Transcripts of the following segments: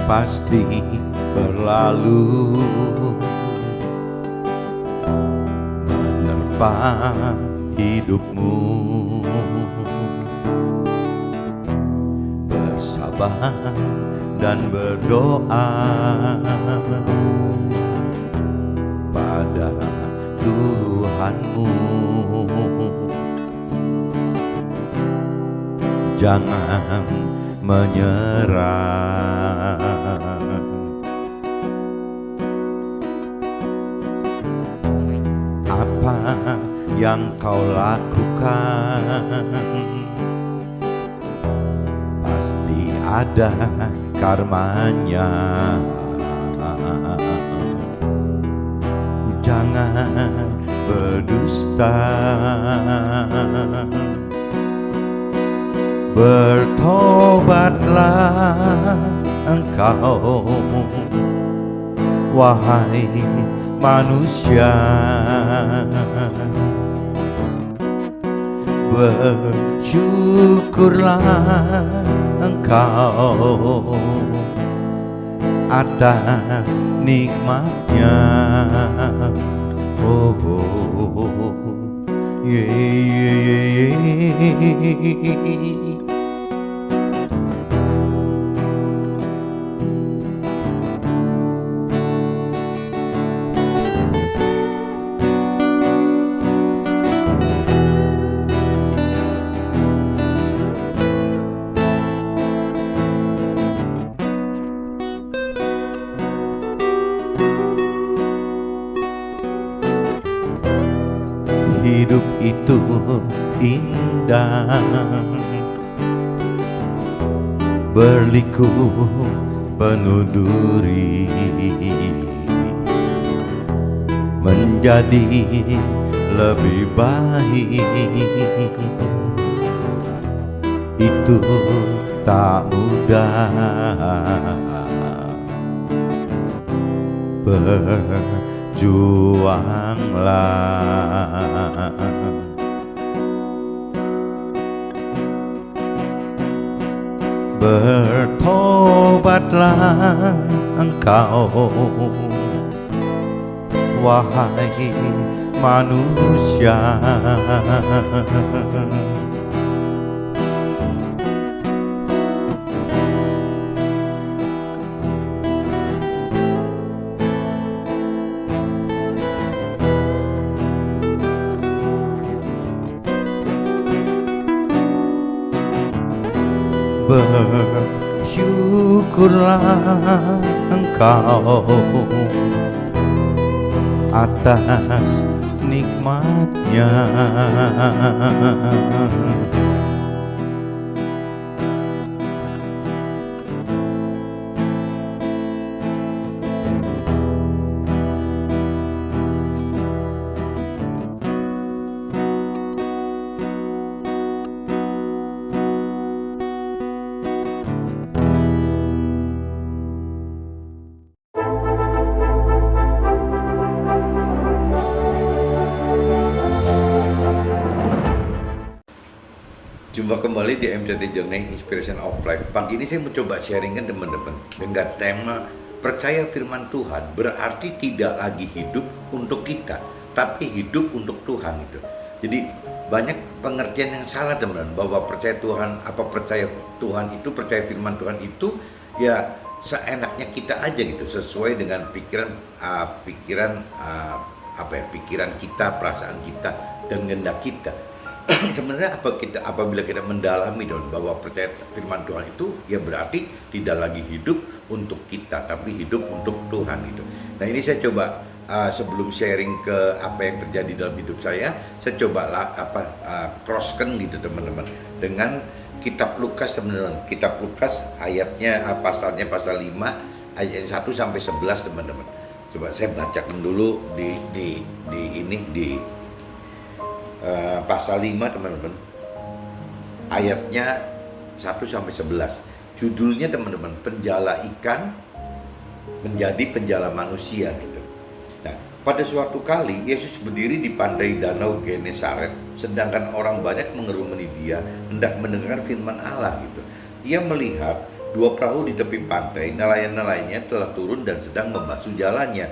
pasti berlalu, menerpa hidupmu. Bersabar dan berdoa pada Tuhanmu. Jangan menyerah. Apa yang kau lakukan pasti ada karmanya. Jangan berdusta, bertobatlah engkau, wahai manusia. Bersyukurlah engkau atas nikmatnya. Oh, oh, oh. Yeah, yeah, yeah. Hidup itu indah, berliku penuh duri, menjadi lebih baik itu tak mudah. Berjuanglah, bertobatlah engkau, wahai manusia. Bersyukurlah engkau atas nikmatnya. Jumpa kembali di MCT Journey Inspiration of Life. Pagi ini saya mencoba sharingkan teman-teman dengan tema percaya firman Tuhan berarti tidak lagi hidup untuk kita, tapi hidup untuk Tuhan itu. Jadi banyak pengertian yang salah teman-teman, bahwa percaya Tuhan, percaya Tuhan itu, percaya firman Tuhan itu ya seenaknya kita aja gitu, sesuai dengan pikiran kita, perasaan kita dan kehendak kita. Sebenarnya apabila kita mendalami bahwa percaya firman Tuhan itu ya berarti tidak lagi hidup untuk kita, tapi hidup untuk Tuhan itu. Nah, ini saya coba sebelum sharing ke apa yang terjadi dalam hidup saya coba crosskan gitu teman-teman dengan kitab Lukas teman-teman. Kitab Lukas ayatnya pasal 5 ayat 1 sampai 11 teman-teman. Coba saya bacakan dulu di pasal 5 teman-teman, ayatnya 1 sampai 11. Judulnya teman-teman, penjala ikan menjadi penjala manusia gitu. Nah, pada suatu kali Yesus berdiri di pantai danau Genesaret, sedangkan orang banyak mengerumuni dia hendak mendengarkan firman Allah gitu. Ia melihat dua perahu di tepi pantai, nelayan-nelayannya telah turun dan sedang membasuh jalannya.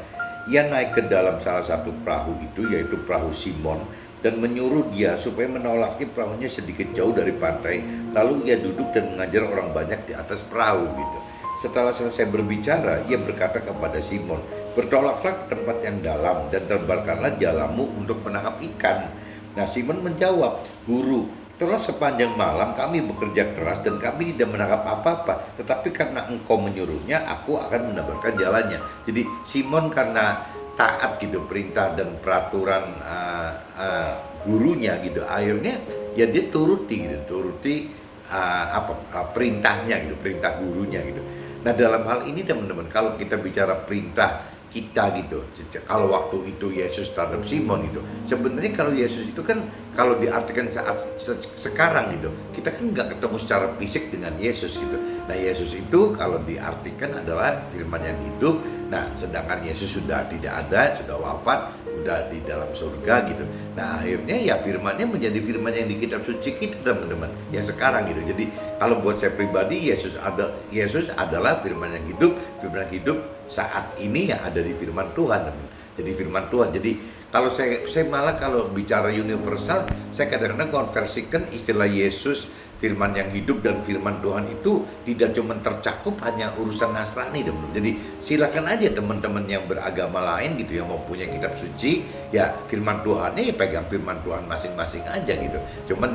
Ia naik ke dalam salah satu perahu itu, yaitu perahu Simon, dan menyuruh dia supaya menolaki perahunya sedikit jauh dari pantai. Lalu ia duduk dan mengajar orang banyak di atas perahu gitu. Setelah selesai berbicara, ia berkata kepada Simon, "Bertolaklah ke tempat yang dalam dan tebarkanlah jalamu untuk menangkap ikan." Nah, Simon menjawab, "Guru, telah sepanjang malam kami bekerja keras dan kami tidak menangkap apa-apa. Tetapi karena engkau menyuruhnya, aku akan menebarkan jalannya." Jadi Simon karena taat gitu perintah dan peraturan gurunya gitu, akhirnya ya dia turuti perintahnya gitu, perintah gurunya gitu. Nah, dalam hal ini teman-teman, kalau kita bicara perintah kita gitu, kalau waktu itu Yesus terhadap Simon itu, sebenarnya kalau Yesus itu kan kalau diartikan saat sekarang gitu, kita kan nggak ketemu secara fisik dengan Yesus gitu. Nah, Yesus itu kalau diartikan adalah firman yang hidup. Nah, sedangkan Yesus sudah tidak ada, sudah wafat, sudah di dalam surga gitu. Nah, akhirnya ya firmannya menjadi firman yang di kitab suci kita teman-teman, yang sekarang gitu. Jadi kalau buat saya pribadi, Yesus adalah firman yang hidup saat ini yang ada di firman Tuhan. Jadi firman Tuhan. Jadi kalau saya malah kalau bicara universal, saya kadang-kadang konversikan istilah Yesus, firman yang hidup dan firman Tuhan itu tidak cuma tercakup hanya urusan Nasrani, teman-teman. Jadi silakan aja teman-teman yang beragama lain gitu, yang mau punya kitab suci, ya firman Tuhannya ya pegang firman Tuhan masing-masing aja gitu. Cuman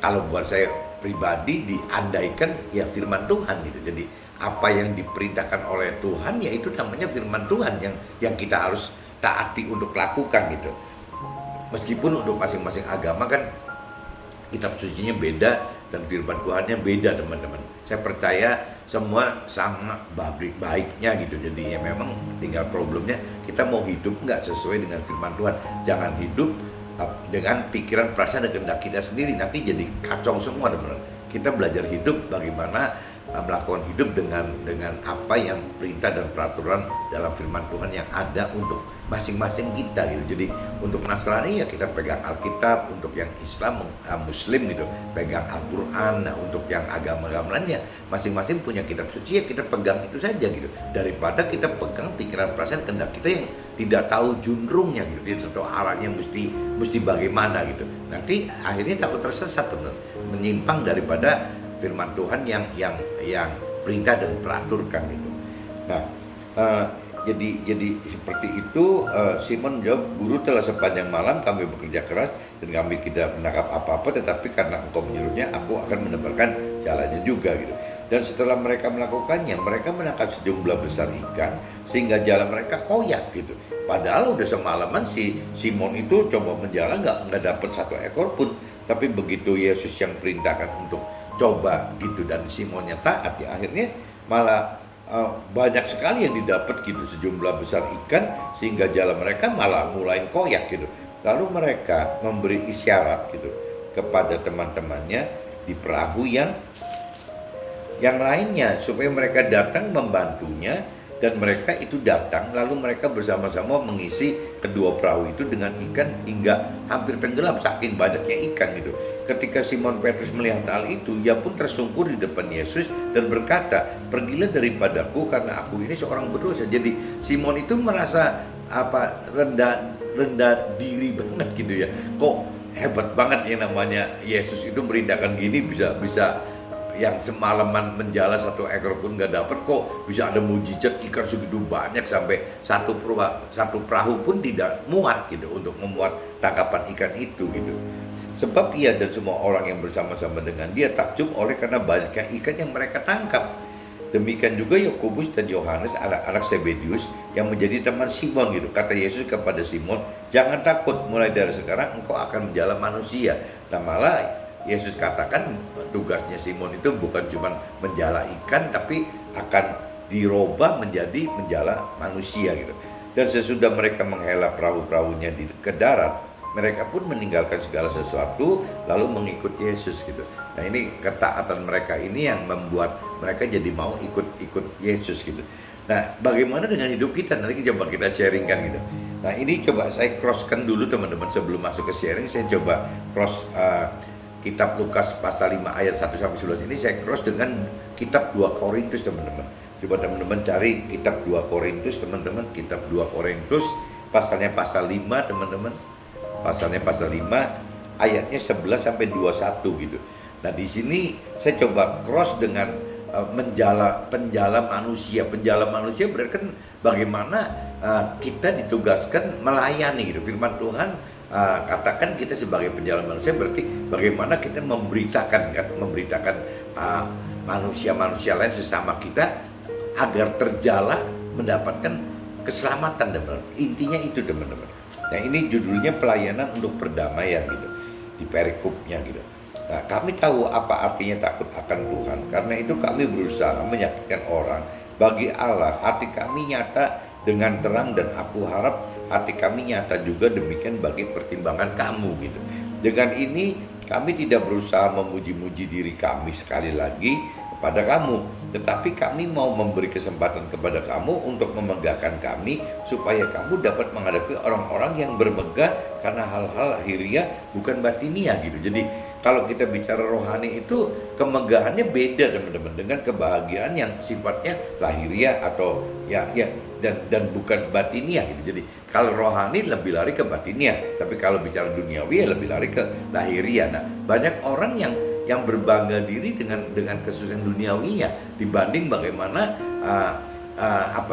kalau buat saya pribadi diandaikan ya firman Tuhan gitu. Jadi apa yang diperintahkan oleh Tuhan ya itu namanya firman Tuhan yang kita harus taati untuk lakukan gitu. Meskipun untuk masing-masing agama kan kitab sucinya beda dan firman Tuhannya beda teman-teman. Saya percaya semua sama baiknya gitu. Jadi ya memang tinggal problemnya kita mau hidup nggak sesuai dengan firman Tuhan. Jangan hidup dengan pikiran, perasaan dan kehendak kita sendiri, nanti jadi kacau semua teman-teman. Kita belajar hidup bagaimana melakukan hidup dengan apa yang perintah dan peraturan dalam firman Tuhan yang ada untuk masing-masing kita gitu. Jadi untuk Nasrani ya kita pegang Alkitab, untuk yang Islam Muslim gitu pegang Al-Quran. Nah, untuk yang agama-agama lainnya masing-masing punya kitab suci ya kita pegang itu saja gitu, daripada kita pegang pikiran perasaan kehendak kita yang tidak tahu juntrungnya gitu, tidak tahu arahnya mesti bagaimana gitu. Nanti akhirnya takut tersesat teman, menyimpang daripada firman Tuhan yang perintah dan peraturkan gitu. Nah, jadi seperti itu. Simon menjawab, "Guru, telah sepanjang malam kami bekerja keras dan kami tidak menangkap apa-apa, tetapi karena engkau menyuruhnya, aku akan menebarkan jalannya juga gitu." Dan setelah mereka melakukannya, mereka menangkap sejumlah besar ikan sehingga jalan mereka koyak gitu. Padahal udah semalaman si Simon itu coba menjalan nggak dapat satu ekor pun. Tapi begitu Yesus yang perintahkan untuk coba gitu dan Simonnya taat, ya akhirnya malah banyak sekali yang didapat gitu, sejumlah besar ikan sehingga jalan mereka malah mulai koyak gitu. Lalu mereka memberi isyarat gitu kepada teman-temannya di perahu yang lainnya supaya mereka datang membantunya, dan mereka itu datang lalu mereka bersama-sama mengisi kedua perahu itu dengan ikan hingga hampir tenggelam saking banyaknya ikan gitu. Ketika Simon Petrus melihat hal itu, ia pun tersungkur di depan Yesus dan berkata, "Pergilah daripadaku karena aku ini seorang berdosa." Jadi Simon itu merasa rendah diri banget gitu ya. Kok hebat banget yang namanya Yesus itu merintahkan gini, bisa yang semalaman menjala satu ekor pun nggak dapat, kok bisa ada mujizat ikan segitu banyak sampai satu perahu pun tidak muat gitu untuk memuat tangkapan ikan itu gitu. Sebab ia dan semua orang yang bersama-sama dengan dia takjub oleh karena banyaknya ikan yang mereka tangkap. Demikian juga Yakobus dan Yohanes, anak-anak Zebedius yang menjadi teman Simon gitu. Kata Yesus kepada Simon, "Jangan takut, mulai dari sekarang engkau akan menjala manusia." Nah, malah Yesus katakan tugasnya Simon itu bukan cuma menjala ikan, tapi akan dirubah menjadi menjala manusia gitu. Dan sesudah mereka menghela perahu-perahunya ke darat, mereka pun meninggalkan segala sesuatu lalu mengikut Yesus gitu. Nah, ini ketaatan mereka ini yang membuat mereka jadi mau ikut Yesus gitu. Nah, bagaimana dengan hidup kita? Nanti coba kita sharingkan gitu. Nah, ini coba saya crosskan dulu teman-teman sebelum masuk ke sharing. Saya coba cross kitab Lukas pasal 5 ayat 1 sampai 11 ini saya cross dengan kitab 2 Korintus teman-teman. Coba teman-teman cari kitab 2 Korintus teman-teman, kitab 2 Korintus pasalnya pasal 5 teman-teman. Pasalnya pasal 5 ayatnya 11 sampai 21 gitu. Nah, di sini saya coba cross dengan penjala manusia. Penjala manusia berarti kan bagaimana kita ditugaskan melayani gitu. Firman Tuhan katakan kita sebagai penjala manusia berarti bagaimana kita memberitakan manusia-manusia lain sesama kita agar terjala mendapatkan keselamatan teman-teman. Intinya itu teman-teman. Nah, ini judulnya pelayanan untuk perdamaian gitu di perikopnya gitu. Nah, kami tahu apa artinya takut akan Tuhan. Karena itu kami berusaha meyakinkan orang. Bagi Allah, hati kami nyata dengan terang dan aku harap hati kami nyata juga demikian bagi pertimbangan kamu gitu. Dengan ini kami tidak berusaha memuji-muji diri kami sekali lagi kepada kamu, tetapi kami mau memberi kesempatan kepada kamu untuk memegahkan kami supaya kamu dapat menghadapi orang-orang yang bermegah karena hal-hal lahiriah bukan batiniah gitu. Jadi kalau kita bicara rohani itu kemegahannya beda teman-teman dengan kebahagiaan yang sifatnya lahiriah atau dan bukan batiniah gitu. Jadi kalau rohani lebih lari ke batiniah, tapi kalau bicara duniawi ya lebih lari ke lahiriah. Nah, banyak orang yang berbangga diri dengan kesusahan duniawinya dibanding bagaimana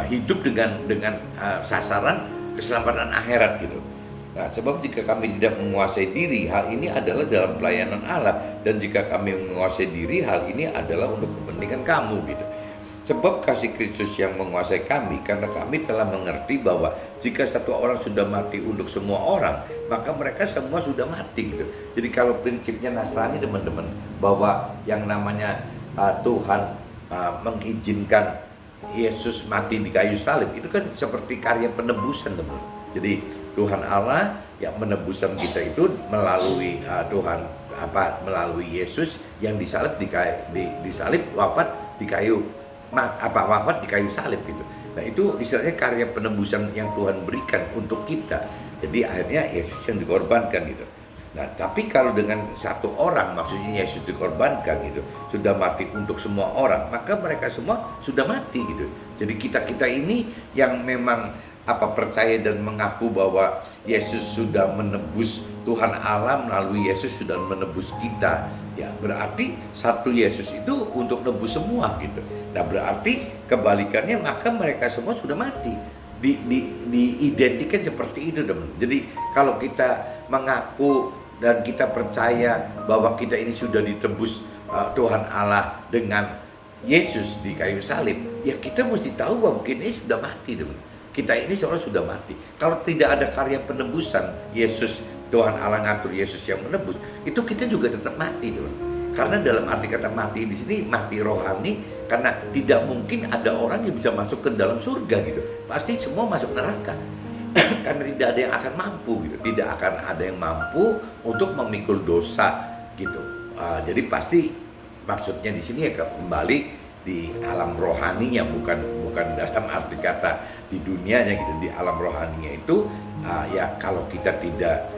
hidup dengan sasaran keselamatan akhirat gitu. Nah, sebab jika kami tidak menguasai diri, hal ini adalah dalam pelayanan Allah, dan jika kami menguasai diri, hal ini adalah untuk kepentingan kamu gitu. Sebab kasih Kristus yang menguasai kami, karena kami telah mengerti bahwa jika satu orang sudah mati untuk semua orang, maka mereka semua sudah mati gitu. Jadi kalau prinsipnya Nasrani teman-teman, bahwa yang namanya Tuhan mengizinkan Yesus mati di kayu salib, itu kan seperti karya penebusan teman-teman. Jadi Tuhan Allah yang menebuskan kita itu melalui melalui Yesus yang disalib disalib wafat di kayu salib gitu. Nah, itu istilahnya karya penebusan yang Tuhan berikan untuk kita. Jadi akhirnya Yesus yang dikorbankan gitu. Nah, tapi kalau dengan satu orang, maksudnya Yesus dikorbankan gitu, sudah mati untuk semua orang, maka mereka semua sudah mati gitu. Jadi kita ini yang memang percaya dan mengaku bahwa Yesus sudah menebus, Tuhan Allah melalui Yesus sudah menebus kita, ya berarti satu Yesus itu untuk nebus semua gitu. Nah, berarti kebalikannya maka mereka semua sudah mati, diidentikan seperti itu teman. Jadi kalau kita mengaku dan kita percaya bahwa kita ini sudah ditebus Tuhan Allah dengan Yesus di kayu salib, ya kita mesti tahu bahwa kita ini sudah mati teman. Kita ini seolah sudah mati. Kalau tidak ada karya penebusan Yesus, Tuhan Allah ngatur Yesus yang menebus, itu kita juga tetap mati, teman. Karena dalam arti kata mati di sini mati rohani, karena tidak mungkin ada orang yang bisa masuk ke dalam surga gitu. Pasti semua masuk neraka. Karena tidak ada yang akan mampu gitu. Tidak akan ada yang mampu untuk memikul dosa gitu. Jadi pasti maksudnya di sini ya kembali di alam rohaninya, bukan dalam arti kata di dunianya gitu. Di alam rohaninya itu ya kalau kita tidak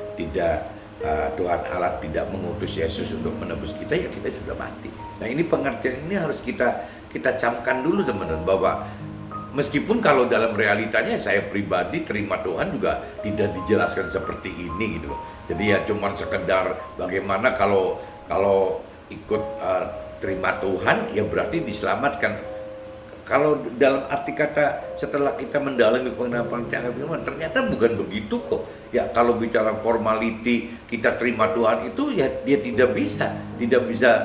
Tuhan Allah tidak mengutus Yesus untuk menebus kita, ya kita sudah mati. Nah, ini pengertian ini harus kita camkan dulu teman-teman, bahwa meskipun kalau dalam realitanya saya pribadi terima Tuhan juga tidak dijelaskan seperti ini gitu loh. Jadi ya cuman sekedar bagaimana kalau ikut terima Tuhan ya berarti diselamatkan. Kalau dalam arti kata setelah kita mendalami pengenalan firman, ternyata bukan begitu kok. Ya kalau bicara formality kita terima Tuhan itu ya dia tidak bisa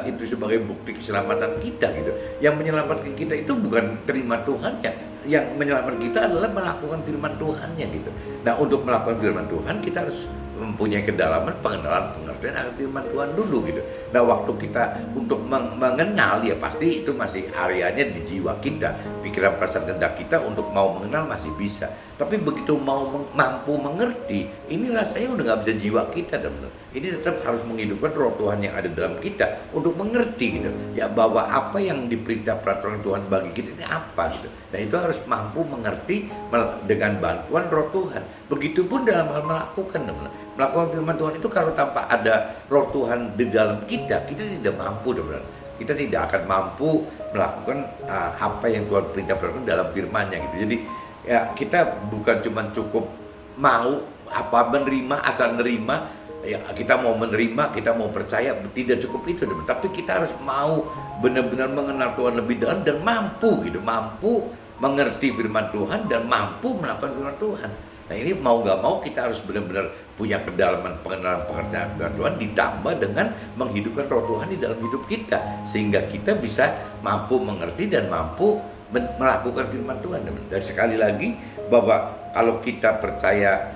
itu sebagai bukti keselamatan kita gitu. Yang menyelamatkan kita itu bukan terima Tuhan ya. Yang menyelamatkan kita adalah melakukan firman Tuhannya gitu. Nah, untuk melakukan firman Tuhan kita harus mempunyai kedalaman pengenalan pengertian akan firman Tuhan dulu gitu. Nah, waktu kita untuk mengenal ya pasti itu masih areanya di jiwa kita, pikiran perasaan kehendak kita untuk mau mengenal masih bisa. Tapi begitu mau mampu mengerti, ini rasanya udah nggak bisa jiwa kita, teman. Ini tetap harus menghidupkan roh Tuhan yang ada dalam kita untuk mengerti gitu. Ya, bahwa apa yang diperintah peraturan Tuhan bagi kita ini apa gitu. Nah, itu harus mampu mengerti dengan bantuan roh Tuhan. Begitupun dalam hal melakukan, teman. Melakukan firman Tuhan itu kalau tanpa ada roh Tuhan di dalam kita tidak mampu, teman. Kita tidak akan mampu melakukan apa yang Tuhan perintahkan dalam firman-Nya gitu. Jadi ya, kita bukan cuma cukup mau menerima, asal nerima, ya kita mau menerima, kita mau percaya, tidak cukup itu, tapi kita harus mau benar-benar mengenal Tuhan lebih dalam dan mampu mengerti firman Tuhan dan mampu melakukan firman Tuhan. Nah, ini mau gak mau kita harus benar-benar punya kedalaman pengenalan pengertian firman Tuhan ditambah dengan menghidupkan roh Tuhan di dalam hidup kita, sehingga kita bisa mampu mengerti dan mampu melakukan firman Tuhan. Dan sekali lagi, bahwa kalau kita percaya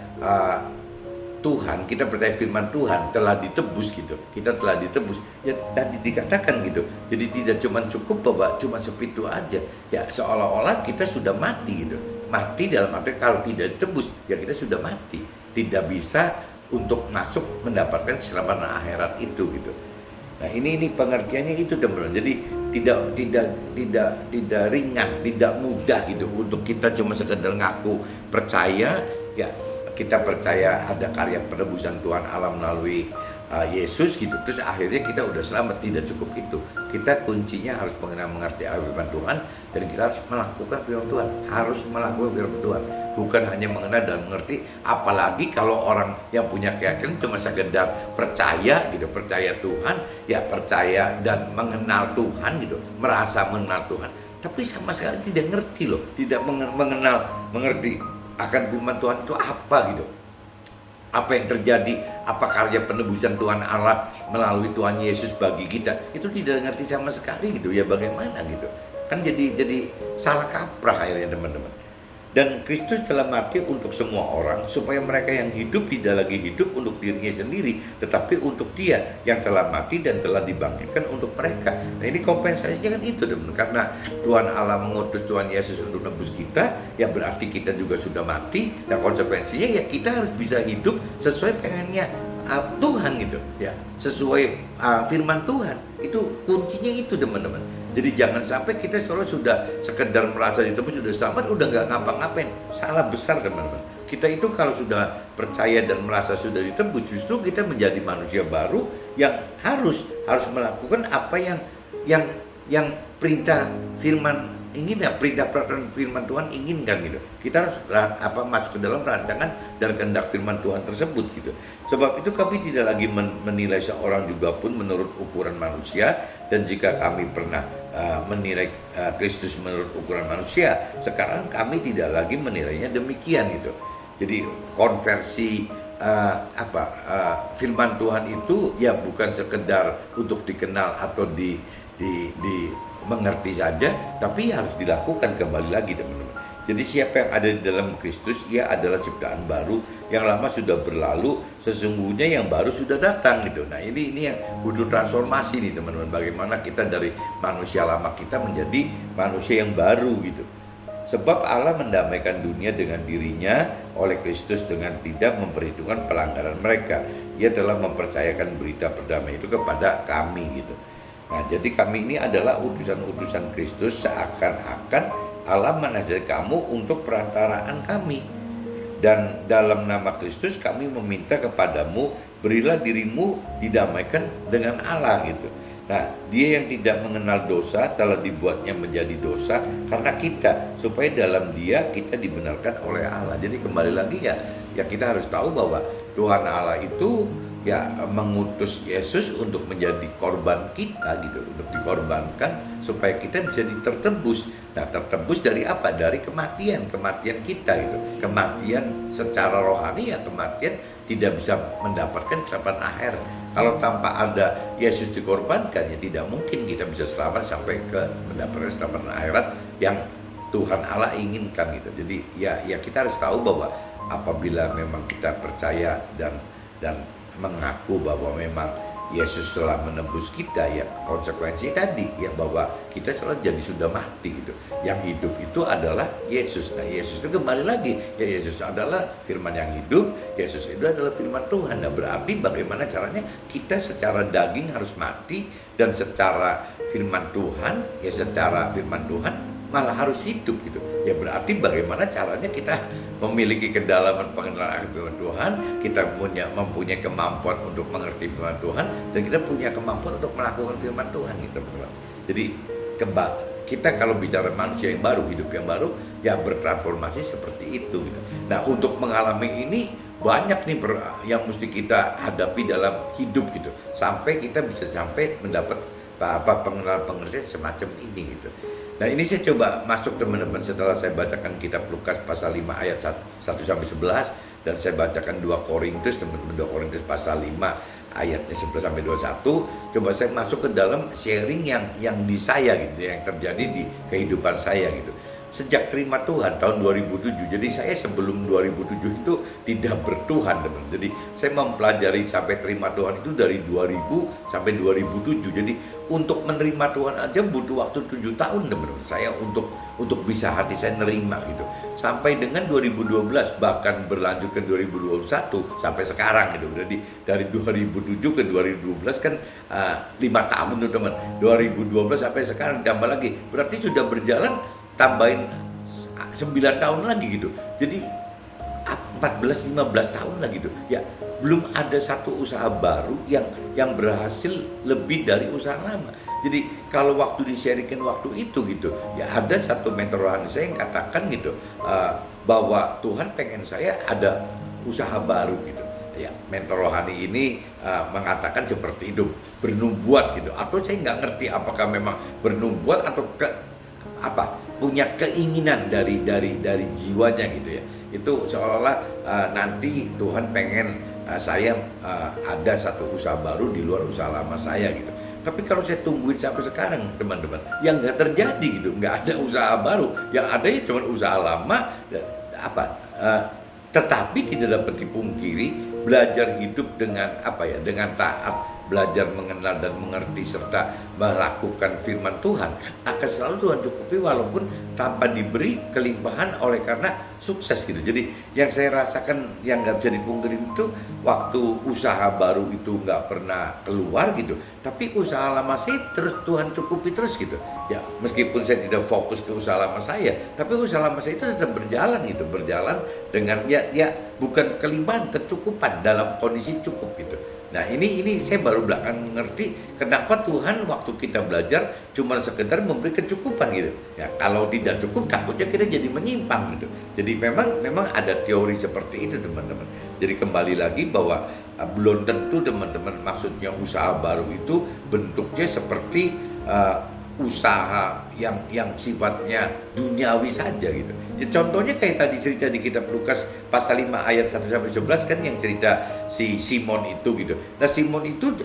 Tuhan, kita percaya firman Tuhan telah ditebus gitu, kita telah ditebus, ya tadi dikatakan gitu. Jadi tidak cuma cukup bahwa cuma seperti itu aja, ya seolah-olah kita sudah mati gitu. Mati dalam arti kalau tidak ditebus, ya kita sudah mati, tidak bisa untuk masuk mendapatkan keselamatan akhirat itu gitu. Nah, ini pengertiannya itu, teman-teman. Jadi tidak ringan, tidak mudah gitu untuk kita cuma sekedar ngaku percaya, ya kita percaya ada karya penebusan Tuhan Allah melalui Yesus gitu, terus akhirnya kita udah selamat. Tidak cukup itu, kita kuncinya harus mengerti firman Tuhan, dan kita harus melakukan firman Tuhan, harus melakukan firman Tuhan, bukan hanya mengenal dan mengerti. Apalagi kalau orang yang punya keyakinan cuma sekedar percaya gitu, percaya Tuhan, ya percaya dan mengenal Tuhan gitu, merasa mengenal Tuhan, tapi sama sekali tidak ngerti loh, tidak mengerti akan firman Tuhan itu apa gitu, apa yang terjadi, apa karya penebusan Tuhan Allah melalui Tuhan Yesus bagi kita, itu tidak ngerti sama sekali gitu. Ya bagaimana gitu, kan jadi salah kaprah akhirnya, teman-teman. Dan Kristus telah mati untuk semua orang, supaya mereka yang hidup tidak lagi hidup untuk dirinya sendiri, tetapi untuk Dia yang telah mati dan telah dibangkitkan untuk mereka. Nah, ini kompensasinya kan itu, teman. Karena Tuhan Allah mengutus Tuhan Yesus untuk nebus kita, ya berarti kita juga sudah mati. Dan konsekuensinya ya kita harus bisa hidup sesuai pengennya Tuhan gitu, ya sesuai firman Tuhan. Itu kuncinya itu, teman-teman. Jadi jangan sampai kita selalu sudah sekedar merasa ditebus, sudah selamat, udah nggak ngapa-ngapain. Salah besar, teman-teman. Kita itu kalau sudah percaya dan merasa sudah ditebus, justru kita menjadi manusia baru yang harus melakukan apa yang perintah firman inginkan, perintah peraturan firman Tuhan inginkan gitu. Kita harus masuk ke dalam rancangan dan kehendak firman Tuhan tersebut gitu. Sebab itu kami tidak lagi menilai seorang juga pun menurut ukuran manusia, dan jika kami pernah menilai Kristus menurut ukuran manusia, sekarang kami tidak lagi menilainya demikian gitu. Jadi konversi firman Tuhan itu ya bukan sekedar untuk dikenal atau mengerti saja, tapi harus dilakukan kembali lagi, teman-teman. Jadi siapa yang ada di dalam Kristus, ia adalah ciptaan baru, yang lama sudah berlalu, sesungguhnya yang baru sudah datang gitu. Nah, ini yang butuh transformasi nih, teman-teman. Bagaimana kita dari manusia lama kita menjadi manusia yang baru gitu. Sebab Allah mendamaikan dunia dengan dirinya oleh Kristus dengan tidak memperhitungkan pelanggaran mereka. Ia telah mempercayakan berita perdamaian itu kepada kami gitu. Nah, jadi kami ini adalah utusan-utusan Kristus, seakan-akan Allah menajari kamu untuk perantaraan kami. Dan dalam nama Kristus kami meminta kepadamu, berilah dirimu didamaikan dengan Allah gitu. Nah, Dia yang tidak mengenal dosa telah dibuatnya menjadi dosa karena kita, supaya dalam Dia kita dibenarkan oleh Allah. Jadi kembali lagi ya kita harus tahu bahwa Tuhan Allah itu ya mengutus Yesus untuk menjadi korban kita gitu, untuk dikorbankan supaya kita bisa tertebus. Nah, tertebus dari apa? Dari kematian kita gitu. Kematian secara rohani, ya kematian tidak bisa mendapatkan keselamatan akhir. Kalau tanpa ada Yesus dikorbankan, ya tidak mungkin kita bisa selamat sampai ke mendapatkan keselamatan akhirat yang Tuhan Allah inginkan gitu. Jadi ya kita harus tahu bahwa apabila memang kita percaya dan mengaku bahwa memang Yesus telah menebus kita, ya konsekuensi tadi ya bahwa kita selalu jadi sudah mati gitu. Yang hidup itu adalah Yesus. Nah Yesus itu kembali lagi, ya Yesus adalah firman yang hidup, Yesus itu adalah firman Tuhan. Nah berarti bagaimana caranya kita secara daging harus mati, dan secara firman Tuhan, ya secara firman Tuhan malah harus hidup gitu. Ya berarti bagaimana caranya kita memiliki kedalaman pengenalan akan firman Tuhan, kita mempunyai kemampuan untuk mengerti firman Tuhan, dan kita punya kemampuan untuk melakukan firman Tuhan gitu. Jadi kita kalau bicara manusia yang baru, hidup yang baru, ya bertransformasi seperti itu gitu. Nah untuk mengalami ini banyak nih yang mesti kita hadapi dalam hidup gitu, sampai kita bisa sampai mendapat pengenalan pengertian semacam ini gitu. Nah ini saya coba masuk teman-teman setelah saya bacakan kitab Lukas pasal 5 ayat 1-11, dan saya bacakan 2 Korintus, teman-teman 2 Korintus pasal 5 ayatnya 11-21. Coba saya masuk ke dalam sharing yang di saya gitu, yang terjadi di kehidupan saya gitu. Sejak terima Tuhan tahun 2007, jadi saya sebelum 2007 itu tidak bertuhan teman. Jadi saya mempelajari sampai terima Tuhan itu dari 2000 sampai 2007. Jadi untuk menerima Tuhan aja butuh waktu 7 tahun teman-teman. Saya untuk bisa hati saya nerima gitu. Sampai dengan 2012, bahkan berlanjut ke 2021 sampai sekarang gitu. Jadi dari 2007 ke 2012 kan 5 tahun tuh teman. 2012 sampai sekarang tambah lagi. Berarti sudah berjalan tambahin 9 tahun lagi gitu. Jadi 14-15 tahun lagi gitu. Ya, belum ada satu usaha baru yang berhasil lebih dari usaha lama. Jadi kalau waktu di-sharingkan waktu itu gitu, ya ada satu mentor rohani saya yang katakan gitu, bahwa Tuhan pengen saya ada usaha baru gitu. Ya, mentor rohani ini mengatakan seperti itu, bernubuat gitu. Atau saya nggak ngerti apakah memang bernubuat atau punya keinginan dari jiwanya gitu ya. Itu seolah-olah nanti Tuhan pengen saya ada satu usaha baru di luar usaha lama saya gitu. Tapi kalau saya tungguin sampai sekarang teman-teman, yang nggak terjadi gitu, nggak ada usaha baru, yang ada ya cuma usaha lama. Tetapi tidak dapat dipungkiri, belajar hidup dengan dengan taat, belajar mengenal dan mengerti serta melakukan firman Tuhan akan selalu Tuhan cukupi walaupun tanpa diberi kelimpahan oleh karena sukses gitu. Jadi yang saya rasakan yang nggak bisa dipungkiri itu waktu usaha baru itu nggak pernah keluar gitu, tapi usaha lama saya terus Tuhan cukupi terus gitu. Ya meskipun saya tidak fokus ke usaha lama saya, tapi usaha lama saya itu tetap berjalan gitu, berjalan dengan ya bukan kelimpahan, kecukupan, dalam kondisi cukup gitu. Nah ini saya baru belakangan mengerti kenapa Tuhan waktu kita belajar cuma sekedar memberi kecukupan gitu. Ya kalau tidak cukup takutnya kita jadi menyimpang gitu. Jadi memang ada teori seperti itu teman-teman. Jadi kembali lagi bahwa belum tentu teman-teman maksudnya usaha baru itu bentuknya seperti usaha yang sifatnya duniawi saja gitu. Ya, contohnya kayak tadi cerita di kitab Lukas pasal 5 ayat 1-11 kan yang cerita si Simon itu gitu. Nah Simon itu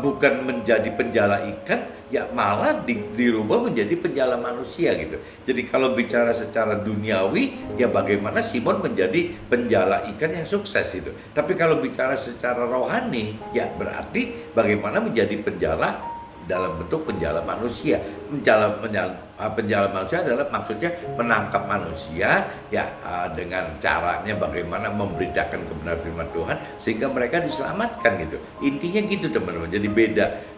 bukan menjadi penjala ikan, ya malah dirubah menjadi penjala manusia gitu. Jadi kalau bicara secara duniawi, ya bagaimana Simon menjadi penjala ikan yang sukses itu. Tapi kalau bicara secara rohani, ya berarti bagaimana menjadi penjala dalam bentuk penjala manusia. Penjala manusia adalah maksudnya menangkap manusia ya dengan caranya bagaimana memberitakan kebenaran firman Tuhan sehingga mereka diselamatkan gitu. Intinya gitu teman-teman. Jadi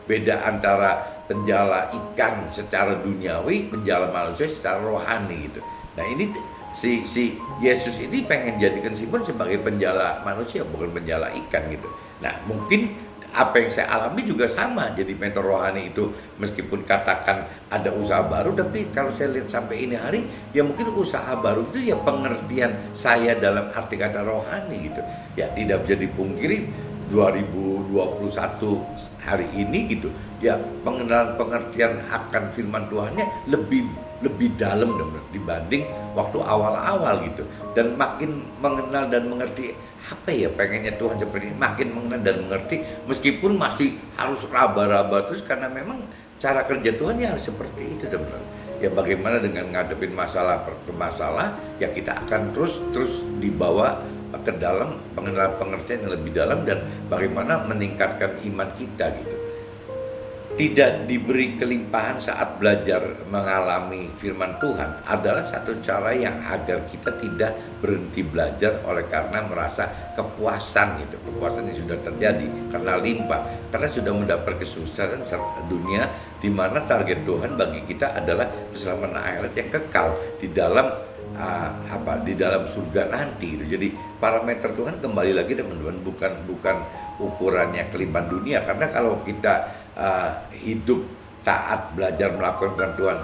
beda antara penjala ikan secara duniawi, penjala manusia secara rohani gitu. Nah ini si Yesus ini pengen jadikan Simon sebagai penjala manusia, bukan penjala ikan gitu. Nah mungkin apa yang saya alami juga sama. Jadi mentor rohani itu meskipun katakan ada usaha baru, tapi kalau saya lihat sampai ini hari, ya mungkin usaha baru itu ya pengertian saya dalam arti kata rohani gitu. Ya tidak bisa dipungkiri 2021 hari ini gitu. Ya pengenalan pengertian akan firman Tuhannya lebih dalam dibanding waktu awal-awal gitu. Dan makin mengenal dan mengerti pengennya Tuhan seperti ini, makin mengenal dan mengerti meskipun masih harus raba-raba terus karena memang cara kerja Tuhan ya harus seperti itu teman-teman. Ya bagaimana dengan ngadepin masalah ya kita akan terus dibawa ke dalam pengenalan pengertian yang lebih dalam dan bagaimana meningkatkan iman kita gitu. Tidak diberi kelimpahan saat belajar mengalami firman Tuhan adalah satu cara yang agar kita tidak berhenti belajar oleh karena merasa kepuasan gitu, kepuasan yang sudah terjadi karena limpah, karena sudah mendapat kesusahan dunia, di mana target Tuhan bagi kita adalah keselamatan akhirat yang kekal di dalam di dalam surga nanti gitu. Jadi parameter Tuhan kembali lagi teman-teman bukan ukurannya kelimpahan dunia, karena kalau kita hidup taat belajar melakukan firman Tuhan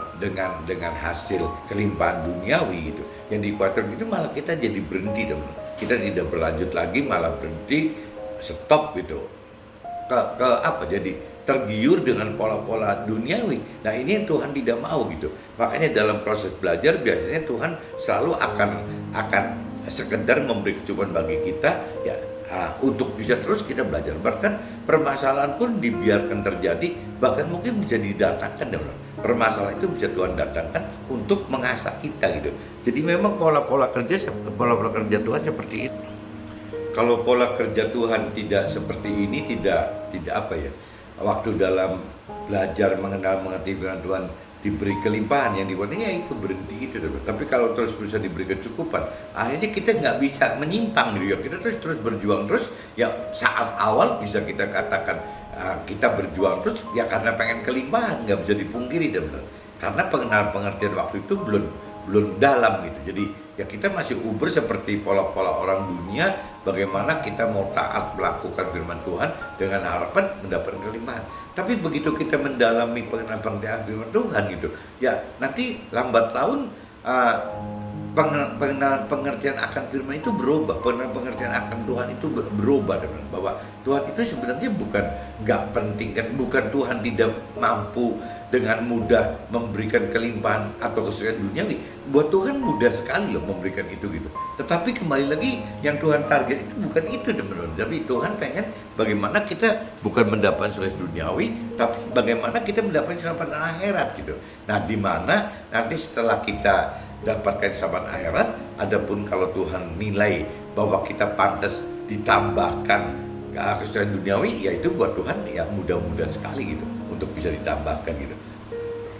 dengan hasil kelimpahan duniawi gitu, yang dikhawatirkan itu malah kita jadi berhenti teman, kita tidak berlanjut lagi, malah berhenti, stop gitu, jadi tergiur dengan pola-pola duniawi. Nah ini yang Tuhan tidak mau gitu. Makanya dalam proses belajar biasanya Tuhan selalu akan sekedar memberi kecukupan bagi kita ya, untuk bisa terus kita belajar. Bahkan permasalahan pun dibiarkan terjadi, bahkan mungkin bisa didatangkan. Permasalahan itu bisa Tuhan datangkan untuk mengasah kita gitu. Jadi memang pola-pola kerja Tuhan seperti itu. Kalau pola kerja Tuhan tidak seperti ini, tidak waktu dalam belajar mengerti firman Tuhan diberi kelimpahan, yang dibuatnya ya itu berhenti itu. Tapi kalau terus bisa diberi kecukupan, akhirnya kita nggak bisa menyimpang gitu ya. Kita terus berjuang terus ya. Saat awal bisa kita katakan kita berjuang terus ya karena pengen kelimpahan, nggak bisa dipungkiri teman-teman. Karena pengertian waktu itu belum dalam gitu. Jadi ya kita masih uber seperti pola-pola orang dunia, bagaimana kita mau taat melakukan firman Tuhan dengan harapan mendapatkan kelimpahan. Tapi begitu kita mendalami pengertian firman Tuhan gitu, ya nanti lambat laun pengertian akan firman itu berubah, pengertian akan Tuhan itu berubah, teman. Bahwa Tuhan itu sebenarnya bukan nggak penting kan, bukan Tuhan tidak mampu dengan mudah memberikan kelimpahan atau kesulitan duniawi. Buat Tuhan mudah sekali loh memberikan itu gitu. Tetapi kembali lagi yang Tuhan target itu bukan itu teman-teman. Tapi Tuhan pengen bagaimana kita bukan mendapatkan kesulitan duniawi, tapi bagaimana kita mendapatkan keselamatan akhirat gitu. Nah di mana nanti setelah kita dapatkan keselamatan akhirat, adapun kalau Tuhan nilai bahwa kita pantas ditambahkan kesulitan duniawi, yaitu buat Tuhan ya mudah-mudah sekali gitu untuk bisa ditambahkan gitu.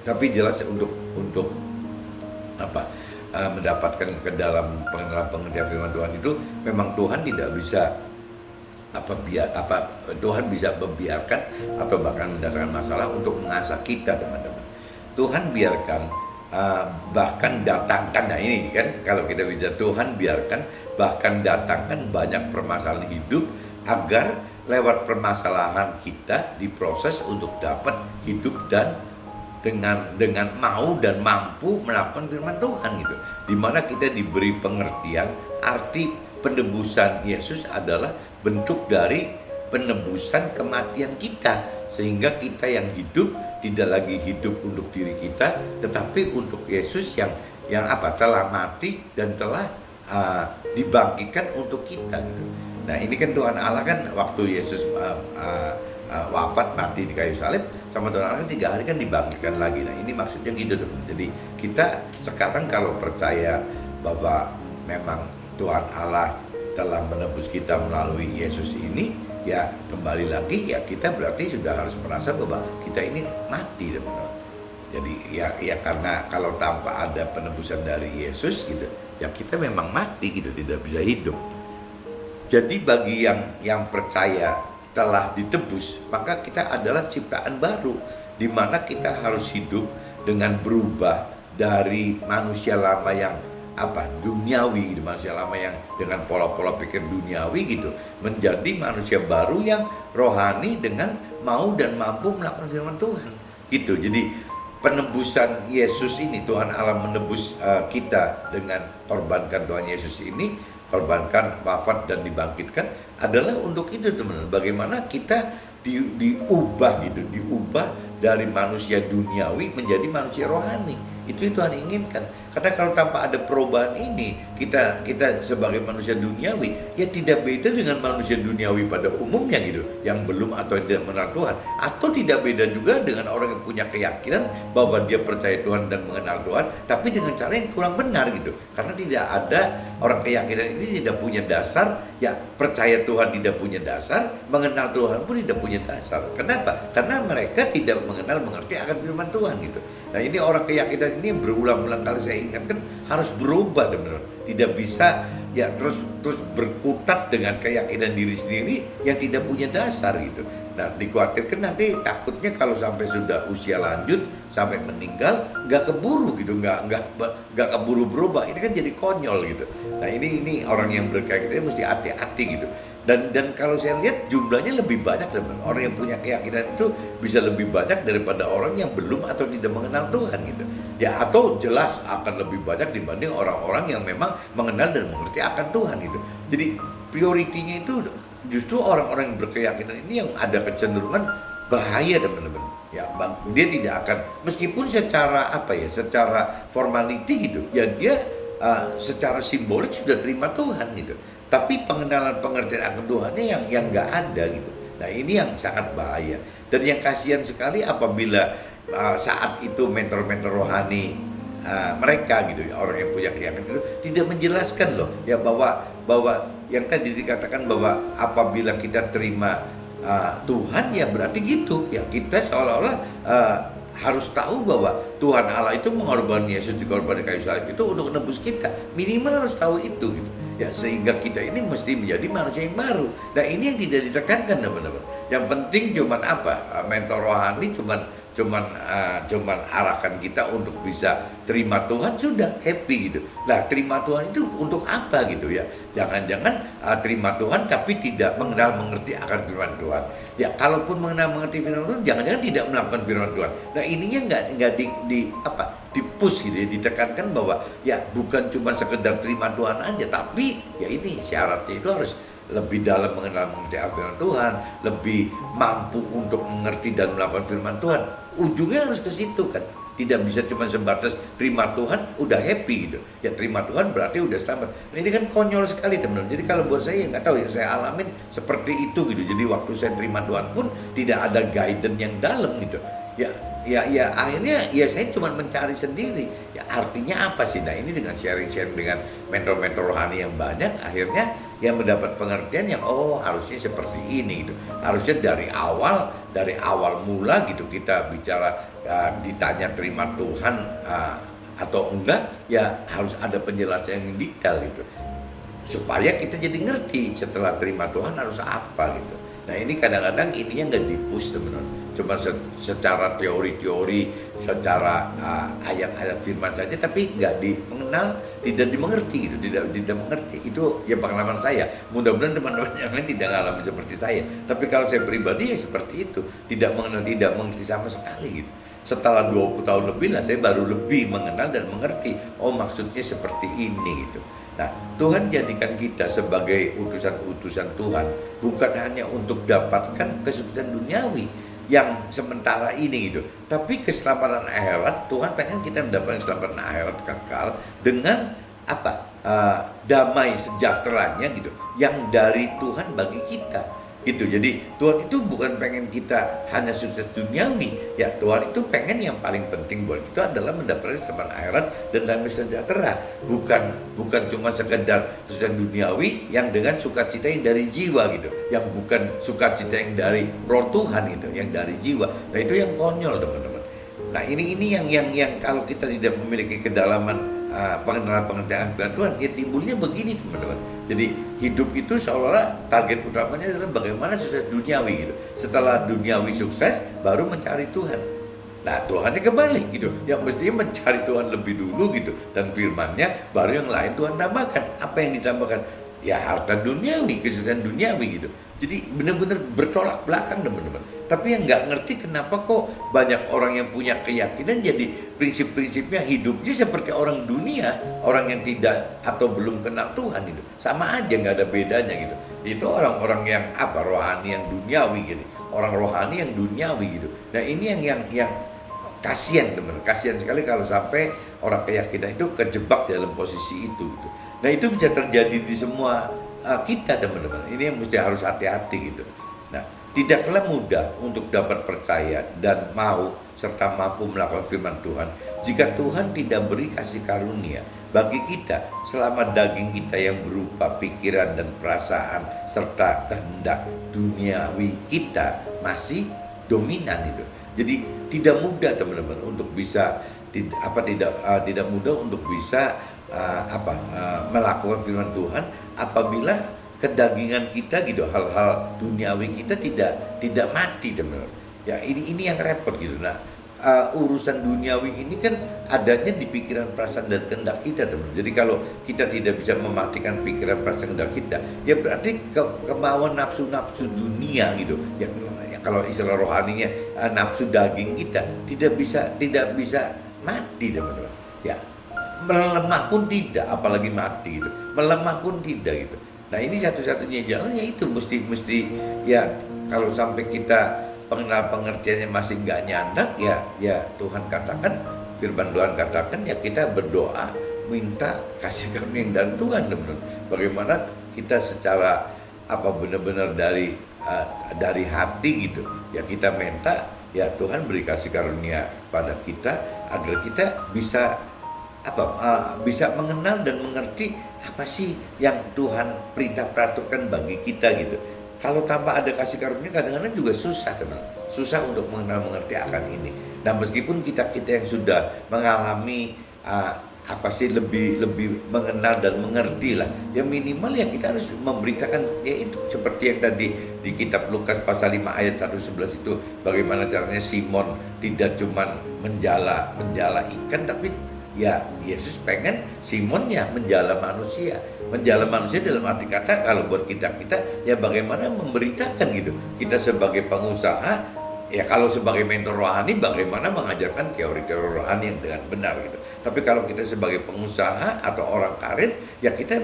Tapi jelas untuk mendapatkan ke dalam pengertian firman Tuhan itu memang Tuhan tidak bisa Tuhan bisa membiarkan atau bahkan mendatangkan masalah untuk mengasah kita teman-teman. Tuhan biarkan bahkan datangkan, nah ini kan kalau kita bicara Tuhan biarkan bahkan datangkan banyak permasalahan hidup agar lewat permasalahan kita diproses untuk dapat hidup dan dengan mau dan mampu melakukan firman Tuhan gitu. Dimana kita diberi pengertian arti penebusan Yesus adalah bentuk dari penebusan kematian kita, sehingga kita yang hidup tidak lagi hidup untuk diri kita, tetapi untuk Yesus yang telah mati dan telah dibangkitkan untuk kita gitu. Nah ini kan Tuhan Allah kan waktu Yesus wafat mati di kayu salib, sama Tuhan Allah 3 hari kan dibangkitkan lagi. Nah ini maksudnya gitu teman. Jadi kita sekarang kalau percaya bahwa memang Tuhan Allah telah menebus kita melalui Yesus ini, ya kembali lagi ya kita berarti sudah harus merasa bahwa kita ini mati teman. Jadi ya karena kalau tanpa ada penebusan dari Yesus gitu, ya kita memang mati gitu, tidak bisa hidup. Jadi bagi yang percaya telah ditebus, maka kita adalah ciptaan baru, di mana kita harus hidup dengan berubah dari manusia lama yang duniawi, manusia lama yang dengan pola-pola pikir duniawi gitu, menjadi manusia baru yang rohani dengan mau dan mampu melakukan firman Tuhan gitu. Jadi penebusan Yesus ini, Tuhan Allah menebus kita dengan korbankan Tuhan Yesus ini, korbankan, wafat dan dibangkitkan adalah untuk itu teman-teman. Bagaimana kita diubah gitu, diubah dari manusia duniawi menjadi manusia rohani. Itu Tuhan inginkan. Karena kalau tanpa ada perubahan ini, kita sebagai manusia duniawi ya tidak beda dengan manusia duniawi pada umumnya gitu, yang belum atau tidak mengenal Tuhan, atau tidak beda juga dengan orang yang punya keyakinan bahwa dia percaya Tuhan dan mengenal Tuhan, tapi dengan cara yang kurang benar gitu. Karena tidak ada orang keyakinan ini tidak punya dasar, ya percaya Tuhan tidak punya dasar, mengenal Tuhan pun tidak punya dasar. Kenapa? Karena mereka tidak mengenal mengerti akan firman Tuhan gitu. Nah ini orang keyakinan ini berulang-ulang kali saya ingatkan harus berubah teman-teman. Tidak bisa ya terus berkutat dengan keyakinan diri sendiri yang tidak punya dasar gitu. Nah dikhawatirkan nanti takutnya kalau sampai sudah usia lanjut sampai meninggal nggak keburu gitu, nggak keburu berubah. Ini kan jadi konyol gitu. Nah ini orang yang berkeyakinan mesti hati-hati gitu. Dan kalau saya lihat jumlahnya lebih banyak teman. Orang yang punya keyakinan itu bisa lebih banyak daripada orang yang belum atau tidak mengenal Tuhan gitu. Ya atau jelas akan lebih banyak dibanding orang-orang yang memang mengenal dan mengerti akan Tuhan gitu. Jadi prioritinya itu justru orang-orang yang berkeyakinan ini yang ada kecenderungan bahaya teman-teman. Ya bang, dia tidak akan meskipun secara secara formality gitu. Ya dia secara simbolik sudah terima Tuhan gitu. Tapi pengenalan pengertian akan Tuhannya yang nggak ada gitu. Nah ini yang sangat bahaya. Dan yang kasihan sekali apabila saat itu mentor-mentor rohani mereka gitu ya, orang yang punya keyakinan itu tidak menjelaskan loh ya bahwa yang tadi dikatakan bahwa apabila kita terima Tuhan ya berarti gitu ya, kita seolah-olah harus tahu bahwa Tuhan Allah itu mengorbankan Yesus di korban kayu salib itu untuk menebus kita. Minimal harus tahu itu gitu. Ya sehingga kita ini mesti menjadi manusia yang baru. Nah ini yang tidak ditekankan teman-teman. Yang penting cuman mentor rohani cuman arahkan kita untuk bisa terima Tuhan, sudah happy gitu. Nah terima Tuhan itu untuk apa gitu ya? Jangan-jangan terima Tuhan tapi tidak mengerti akan firman Tuhan. Ya kalaupun mengerti firman Tuhan, jangan-jangan tidak melakukan firman Tuhan. Nah ininya nggak di-push gitu ya, ditekankan bahwa ya bukan cuma sekedar terima Tuhan aja, tapi ya ini syaratnya itu harus lebih dalam mengerti firman Tuhan, lebih mampu untuk mengerti dan melakukan firman Tuhan. Ujungnya harus ke situ kan. Tidak bisa cuma sebatas terima Tuhan udah happy gitu. Ya terima Tuhan berarti udah selamat. Nah, ini kan konyol sekali teman-teman. Jadi kalau buat saya nggak tahu yang saya alamin seperti itu gitu. Jadi waktu saya terima Tuhan pun tidak ada guidance yang dalam gitu. Ya akhirnya ya saya cuma mencari sendiri. Ya artinya apa sih? Nah ini dengan sharing dengan mentor-mentor rohani yang banyak, akhirnya yang mendapat pengertian yang harusnya seperti ini gitu. Harusnya dari awal mula gitu kita bicara ditanya terima Tuhan atau enggak, ya harus ada penjelasan yang detail gitu. Supaya kita jadi ngerti setelah terima Tuhan harus apa gitu. Nah ini kadang-kadang ininya nggak di-push teman-teman. Cuma secara teori-teori, secara ayat-ayat firman saja, tapi nggak mengenal, tidak dimengerti gitu, tidak mengerti. Itu ya pengalaman saya. Mudah-mudahan teman-teman yang lain tidak mengalami seperti saya. Tapi kalau saya pribadi ya seperti itu, tidak mengenal, tidak mengerti sama sekali gitu. Setelah 20 tahun lebih lah saya baru lebih mengenal dan mengerti. Maksudnya seperti ini gitu. Nah, Tuhan jadikan kita sebagai utusan-utusan Tuhan bukan hanya untuk dapatkan kesuksesan duniawi yang sementara ini gitu, tapi keselamatan akhirat. Tuhan pengen kita mendapatkan keselamatan akhirat kekal dengan damai sejahteranya gitu, yang dari Tuhan bagi kita gitu. Jadi Tuhan itu bukan pengen kita hanya sukses duniawi ya, Tuhan itu pengen yang paling penting buat kita adalah mendapatkan keselamatan akhirat dan damai sejahtera, bukan cuma sekedar sukses duniawi yang dengan sukacita yang dari jiwa gitu, yang bukan sukacita yang dari roh Tuhan gitu, yang dari jiwa. Nah itu yang konyol teman-teman. Nah ini yang kalau kita tidak memiliki kedalaman pengertian Tuhan, ya timbulnya begini teman-teman. Jadi hidup itu seolah-olah target utamanya adalah bagaimana sukses duniawi gitu. Setelah duniawi sukses, baru mencari Tuhan. Nah Tuhannya kebalik gitu, yang mestinya mencari Tuhan lebih dulu gitu, dan firman-Nya baru yang lain Tuhan tambahkan. Apa yang ditambahkan? Ya harta duniawi, kesuksesan duniawi gitu. Jadi benar-benar bertolak belakang teman-teman. Tapi yang nggak ngerti kenapa kok banyak orang yang punya keyakinan jadi prinsip-prinsipnya hidupnya seperti orang dunia, orang yang tidak atau belum kenal Tuhan itu. Sama aja, nggak ada bedanya gitu. Itu orang-orang yang rohani yang duniawi gitu. Orang rohani yang duniawi gitu. Nah ini yang kasihan teman, kasihan sekali kalau sampai orang keyakinan itu kejebak dalam posisi itu gitu. Nah itu bisa terjadi di semua kita teman-teman. Ini yang mesti harus hati-hati gitu. Nah, tidaklah mudah untuk dapat percaya dan mau serta mampu melakukan firman Tuhan jika Tuhan tidak beri kasih karunia bagi kita selama daging kita yang berupa pikiran dan perasaan serta kehendak duniawi kita masih dominan itu. Jadi tidak mudah teman-teman untuk bisa tidak mudah untuk bisa melakukan firman Tuhan apabila kedagingan kita gitu, hal-hal duniawi kita tidak mati teman-teman. Ya ini yang repot gitu. Nah, urusan duniawi ini kan adanya di pikiran, perasaan dan kehendak kita teman. Jadi kalau kita tidak bisa mematikan pikiran, perasaan, kehendak kita, ya berarti kemauan nafsu-nafsu dunia gitu. Ya kalau istilah rohaninya nafsu daging kita tidak bisa mati teman-teman. Ya melemah pun tidak, apalagi mati gitu. Melemah pun tidak gitu. Nah ini satu-satunya jalan ya itu mesti ya kalau sampai kita pengertiannya masih nggak nyandak ya Tuhan katakan, firman Tuhan katakan ya kita berdoa minta kasih karunia dari Tuhan teman-teman. Bagaimana kita secara benar-benar dari hati gitu ya kita minta ya Tuhan beri kasih karunia pada kita agar kita bisa bisa mengenal dan mengerti apa sih yang Tuhan perintah peraturkan bagi kita gitu. Kalau tanpa ada kasih karunia kadang-kadang juga susah teman, susah untuk mengenal mengerti akan ini. Nah meskipun kita yang sudah mengalami lebih mengenal dan mengerti lah, ya minimal ya kita harus memberitakan ya itu seperti yang tadi di kitab Lukas pasal 5 ayat 111 itu, bagaimana caranya Simon tidak cuma menjala ikan tapi ya Yesus pengen Simon ya menjala manusia dalam arti kata kalau buat kita ya bagaimana memberitakan gitu. Kita sebagai pengusaha ya kalau sebagai mentor rohani bagaimana mengajarkan teori-teori rohani yang dengan benar gitu. Tapi kalau kita sebagai pengusaha atau orang karir ya kita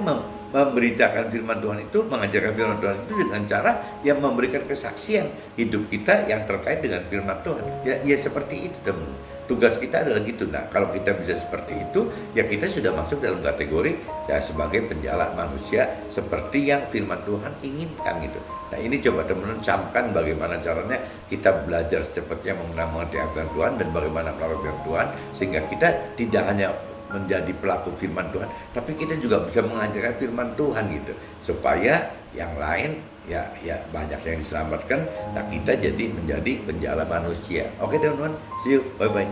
memberitakan firman Tuhan itu, mengajarkan firman Tuhan itu dengan cara yang memberikan kesaksian hidup kita yang terkait dengan firman Tuhan. Ya seperti itu teman. Tugas kita adalah gitu. Nah, kalau kita bisa seperti itu, ya kita sudah masuk dalam kategori ya sebagai penjala manusia seperti yang firman Tuhan inginkan gitu. Nah, ini coba teman-teman camkan bagaimana caranya kita belajar secepatnya mengerti firman Tuhan dan bagaimana melakukan firman Tuhan sehingga kita tidak hanya menjadi pelaku firman Tuhan, tapi kita juga bisa mengajarkan firman Tuhan gitu, supaya yang lain ya banyak yang diselamatkan. Nah kita jadi menjadi penjala manusia. Oke teman-teman, see you, bye bye.